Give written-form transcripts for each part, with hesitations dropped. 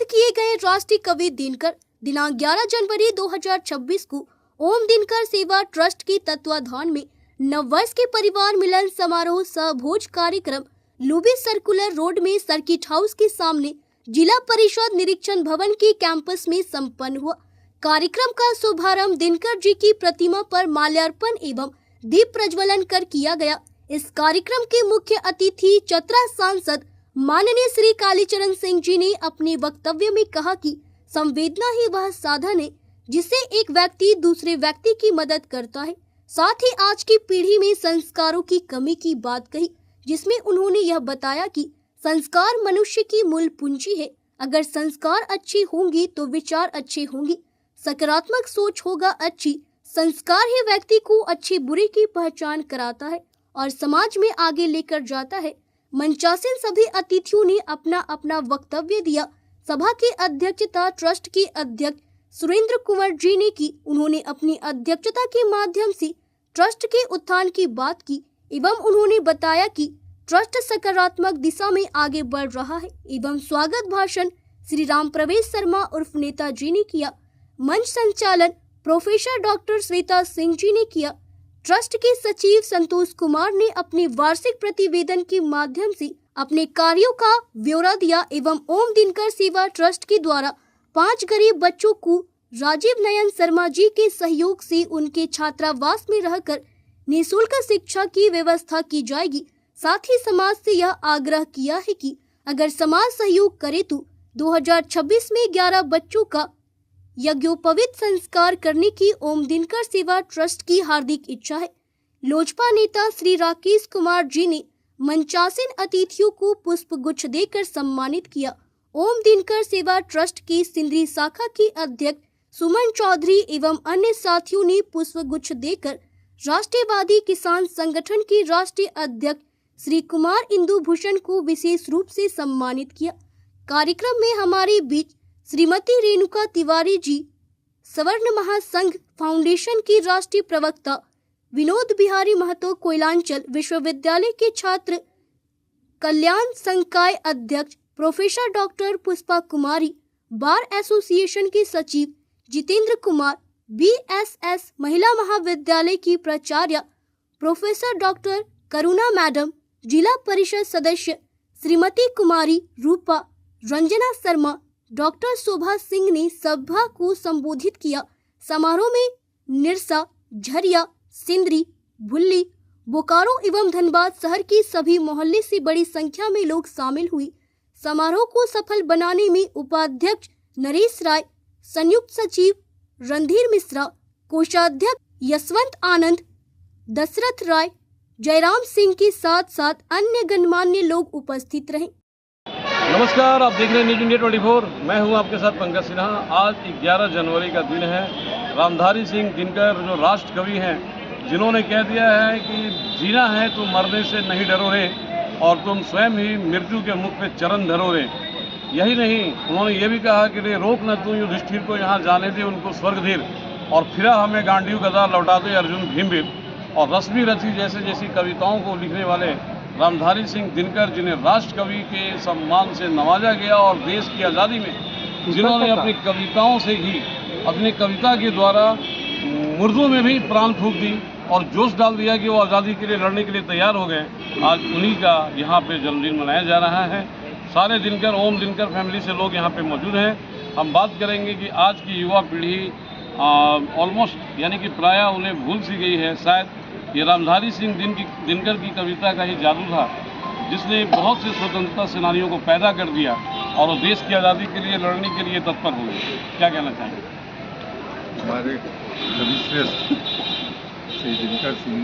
याद किए गए राष्ट्रीय कवि दिनकर दिनांक 11 जनवरी 2026 को ओम दिनकर सेवा ट्रस्ट के तत्वाधान में नववर्ष के परिवार मिलन समारोह सह भोज कार्यक्रम लुबी सर्कुलर रोड में सर्किट हाउस के सामने जिला परिषद निरीक्षण भवन के कैंपस में संपन्न हुआ। कार्यक्रम का शुभारंभ दिनकर जी की प्रतिमा पर माल्यार्पण एवं दीप प्रज्वलन कर किया गया। इस कार्यक्रम के मुख्य अतिथि चतरा सांसद माननीय श्री कालीचरण सिंह जी ने अपने वक्तव्य में कहा कि संवेदना ही वह साधन है जिससे एक व्यक्ति दूसरे व्यक्ति की मदद करता है। साथ ही आज की पीढ़ी में संस्कारों की कमी की बात कही, जिसमें उन्होंने यह बताया कि संस्कार मनुष्य की मूल पूंजी है। अगर संस्कार अच्छी होंगी तो विचार अच्छे होंगे, सकारात्मक सोच होगा अच्छी। संस्कार ही व्यक्ति को अच्छे बुरे की पहचान कराता है और समाज में आगे लेकर जाता है। मंचासीन सभी अतिथियों ने अपना अपना वक्तव्य दिया। सभा की अध्यक्षता ट्रस्ट के अध्यक्ष सुरेंद्र कुंवर जी ने की। उन्होंने अपनी अध्यक्षता के माध्यम से ट्रस्ट के उत्थान की बात की एवं उन्होंने बताया कि ट्रस्ट सकारात्मक दिशा में आगे बढ़ रहा है एवं स्वागत भाषण श्री राम प्रवेश शर्मा उर्फ नेता जी ने किया। मंच संचालन प्रोफेसर डॉक्टर श्वेता सिंह जी ने किया। ट्रस्ट के सचिव संतोष कुमार ने अपने वार्षिक प्रतिवेदन के माध्यम से अपने कार्यों का ब्यौरा दिया एवं ओम दिनकर सेवा ट्रस्ट के द्वारा 5 गरीब बच्चों को राजीव नयन शर्मा जी के सहयोग से उनके छात्रावास में रहकर निःशुल्क शिक्षा की व्यवस्था की जाएगी। साथ ही समाज से यह आग्रह किया है कि अगर समाज सहयोग करे तो 2026 में 11 बच्चों का यज्ञोपवीत संस्कार करने की ओम दिनकर सेवा ट्रस्ट की हार्दिक इच्छा है। लोजपा नेता श्री राकेश कुमार जी ने मंचासीन अतिथियों को पुष्प गुच्छ देकर सम्मानित किया। ओम दिनकर सेवा ट्रस्ट की सिंदरी शाखा की अध्यक्ष सुमन चौधरी एवं अन्य साथियों ने पुष्प गुच्छ देकर राष्ट्रवादी किसान संगठन के राष्ट्रीय अध्यक्ष श्री कुमार इंदु भूषण को विशेष रूप से सम्मानित किया। कार्यक्रम में हमारे बीच श्रीमती रेणुका तिवारी जी, सवर्ण महासंघ फाउंडेशन की राष्ट्रीय प्रवक्ता, विनोद बिहारी महतो कोयलांचल विश्वविद्यालय के छात्र कल्याण संकाय अध्यक्ष प्रोफेसर डॉक्टर पुष्पा कुमारी, बार एसोसिएशन के सचिव जितेंद्र कुमार, बीएसएस महिला महाविद्यालय की प्राचार्य प्रोफेसर डॉक्टर करुणा मैडम, जिला परिषद सदस्य श्रीमती कुमारी रूपा, रंजना शर्मा, डॉक्टर शोभा सिंह ने सभा को संबोधित किया। समारोह में निरसा, झरिया, सिंदरी, भुल्ली, बोकारो एवं धनबाद शहर की सभी मोहल्ले से बड़ी संख्या में लोग शामिल हुए। समारोह को सफल बनाने में उपाध्यक्ष नरेश राय, संयुक्त सचिव रणधीर मिश्रा, कोषाध्यक्ष यशवंत आनंद, दशरथ राय, जयराम सिंह के साथ साथ अन्य गणमान्य लोग उपस्थित रहे। नमस्कार, आप देख रहे हैं न्यूज इंडिया 24। मैं हूं आपके साथ पंकज सिन्हा। आज 11 जनवरी का दिन है। रामधारी सिंह दिनकर जो राष्ट्र कवि हैं, जिन्होंने कह दिया है कि जीना है तो मरने से नहीं डरो रे और तुम स्वयं ही मृत्यु के मुख पे चरण धरो रे। यही नहीं, उन्होंने ये भी कहा कि रे रोक न तू युधिष्ठिर को यहाँ जाने दे उनको स्वर्ग धीर, और फिरा हमें गांडीव गदा लौटा दे अर्जुन भीमवीर। और रश्मि रथी जैसी कविताओं को लिखने वाले रामधारी सिंह दिनकर, जिन्हें राष्ट्र कवि के सम्मान से नवाजा गया और देश की आज़ादी में जिन्होंने अपनी कविताओं से ही अपनी कविता के द्वारा मुर्दों में भी प्राण फूंक दी और जोश डाल दिया कि वो आज़ादी के लिए लड़ने के लिए तैयार हो गए। आज उन्हीं का यहाँ पे जन्मदिन मनाया जा रहा है। सारे दिनकर, ओम दिनकर फैमिली से लोग यहाँ पे मौजूद हैं। हम बात करेंगे कि आज की युवा पीढ़ी ऑलमोस्ट यानी कि प्रायः उन्हें भूल सी गई है। शायद ये रामधारी सिंह दिनकर की कविता का ही जादू था जिसने बहुत से स्वतंत्रता सेनानियों को पैदा कर दिया और वो देश की आज़ादी के लिए लड़ने के लिए तत्पर हुए। क्या कहना चाहेंगे? हमारे कवि श्रेष्ठ श्री दिनकर सिंह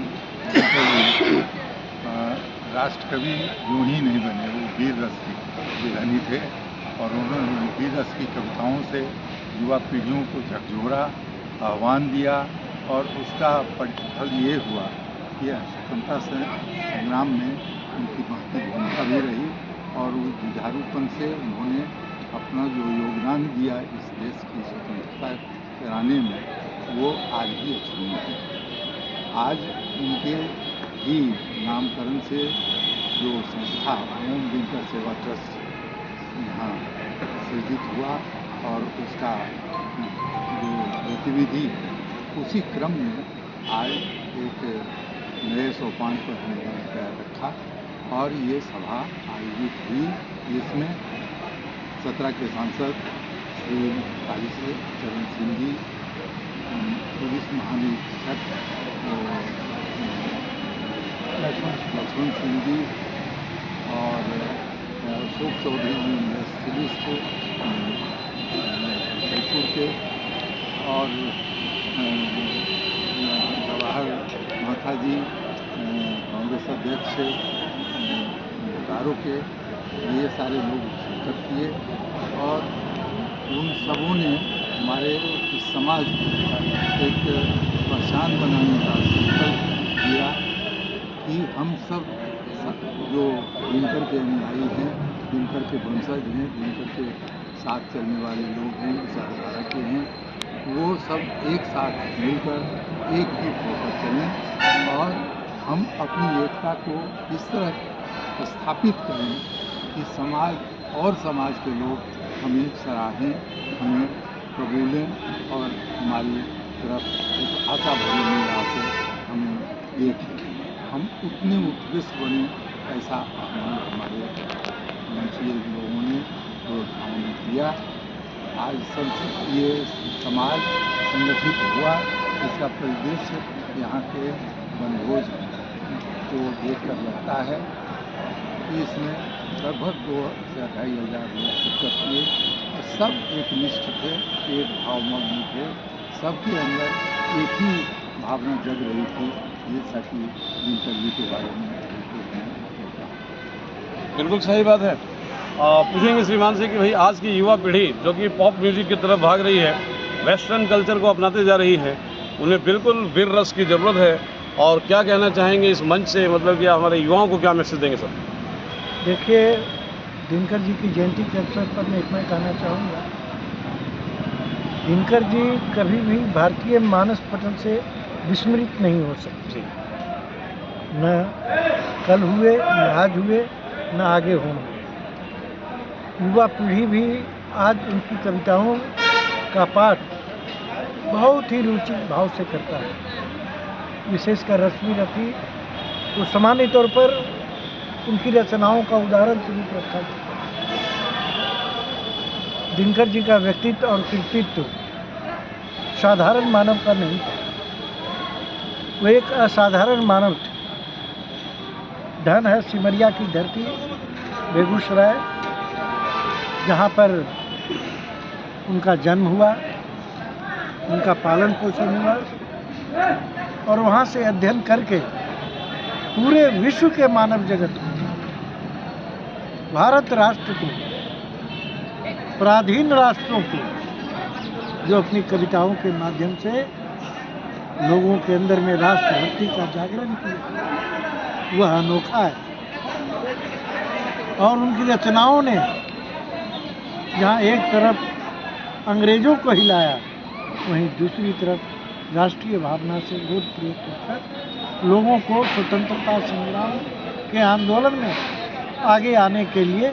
राष्ट्र कवि यूं ही नहीं बने, वो वीर रस के धनी थे और उन्होंने वीर रस की कविताओं से युवा पीढ़ियों को झकझोरा, आह्वान दिया और उसका प्रतिफल ये हुआ कि स्वतंत्रता संग्राम में उनकी महत्वपूर्ण भूमिका भी रही और उस जुझारूपन से उन्होंने अपना जो योगदान दिया इस देश की स्वतंत्रता कराने में, वो आज भी अक्षुण्ण है। आज उनके ही नामकरण से जो संस्था ओम दिनकर सेवा ट्रस्ट यहाँ सृजित हुआ और उसका जो गतिविधि उसी क्रम में आज एक नए सोपान पर हमने पैर रखा और ये सभा आयोजित हुई, जिसमें 17 के सांसद श्री कालीचरण सिंह जी, पुलिस महानिरीक्षक लक्ष्मण सिंह जी और अशोक चौधरी जी इंडस्ट्रियलिस्ट जयपुर के, और जवाहर महता जी कांग्रेस अध्यक्ष बोकारो के, ये सारे लोग शिरकत किए और उन सबों ने हमारे इस समाज को एक पहचान बनाने का संकल्प किया कि हम सब जो दिनकर के अनुयायी हैं, दिनकर के वंशज हैं, दिनकर के साथ चलने वाले लोग हैं, विचारधारा के हैं, वो सब एक साथ मिलकर एक जुट होकर चलें और हम अपनी एकता को इस तरह स्थापित करें कि समाज और समाज के लोग हमें सराहें, हमें कबूलें और हमारी तरफ एक आशा भरी निगाह से हमें देखें। हम उतने उत्कृष्ट बने, ऐसा आह्वान हमारे मंचीय लोगों ने प्रोत्साहन किया। आज सब ये समाज संगठित हुआ, इसका परिदृश्य यहाँ के वनभोज को देखकर लगता है कि इसमें लगभग 2 से 2,500 लोग शिरकत किए और सब एक निष्ठ थे, एक भावमग्न थे, सबके अंदर एक ही भावना जग रही थी, जैसा कि दिनकर जी के बारे में बिल्कुल सही बात है। पूछेंगे श्रीमान से कि भाई आज की युवा पीढ़ी जो कि पॉप म्यूजिक की तरफ भाग रही है, वेस्टर्न कल्चर को अपनाते जा रही है, उन्हें बिल्कुल वीर रस की ज़रूरत है, और क्या कहना चाहेंगे इस मंच से, मतलब कि हमारे युवाओं को क्या मैसेज देंगे सर? देखिए, दिनकर जी की जयंती के अवसर पर मैं इतना कहना चाहूँगा, दिनकर जी कभी भी भारतीय मानस पटल से विस्मृत नहीं हो सकते। न कल हुए, न आज हुए, न आगे होंगे। युवा पीढ़ी भी आज उनकी कविताओं का पाठ बहुत ही रुचि भाव से करता है। विशेषकर रश्मि रफ़ी को सामान्य तौर पर उनकी रचनाओं का उदाहरण स्वरूप रखा जाता है। दिनकर जी का व्यक्तित्व और कृतित्व साधारण मानव का नहीं था, वो एक असाधारण मानव थे। धन है सिमरिया की धरती बेगूसराय, जहाँ पर उनका जन्म हुआ, उनका पालन पोषण हुआ और वहाँ से अध्ययन करके पूरे विश्व के मानव जगत को, भारत राष्ट्र को, पराधीन राष्ट्रों को, जो अपनी कविताओं के माध्यम से लोगों के अंदर में राष्ट्रभक्ति का जागरण किया, वह अनोखा है। और उनकी रचनाओं ने जहाँ एक तरफ अंग्रेजों को हिलाया, वहीं दूसरी तरफ राष्ट्रीय भावना से ओतप्रोत होकर लोगों को स्वतंत्रता संग्राम के आंदोलन में आगे आने के लिए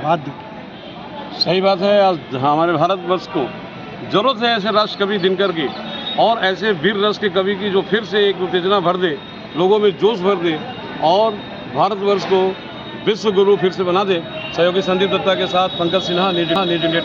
बाध्य किया। सही बात है। आज हमारे भारतवर्ष को जरूरत है ऐसे राष्ट्र कवि दिनकर की, और ऐसे वीर रस के कवि की जो फिर से एक उत्तेजना भर दे, लोगों में जोश भर दे और भारतवर्ष को विश्व गुरु फिर से बना दे। सहयोगी संदीप दत्ता के साथ पंकज सिन्हा, न्यूज़ इंडिया।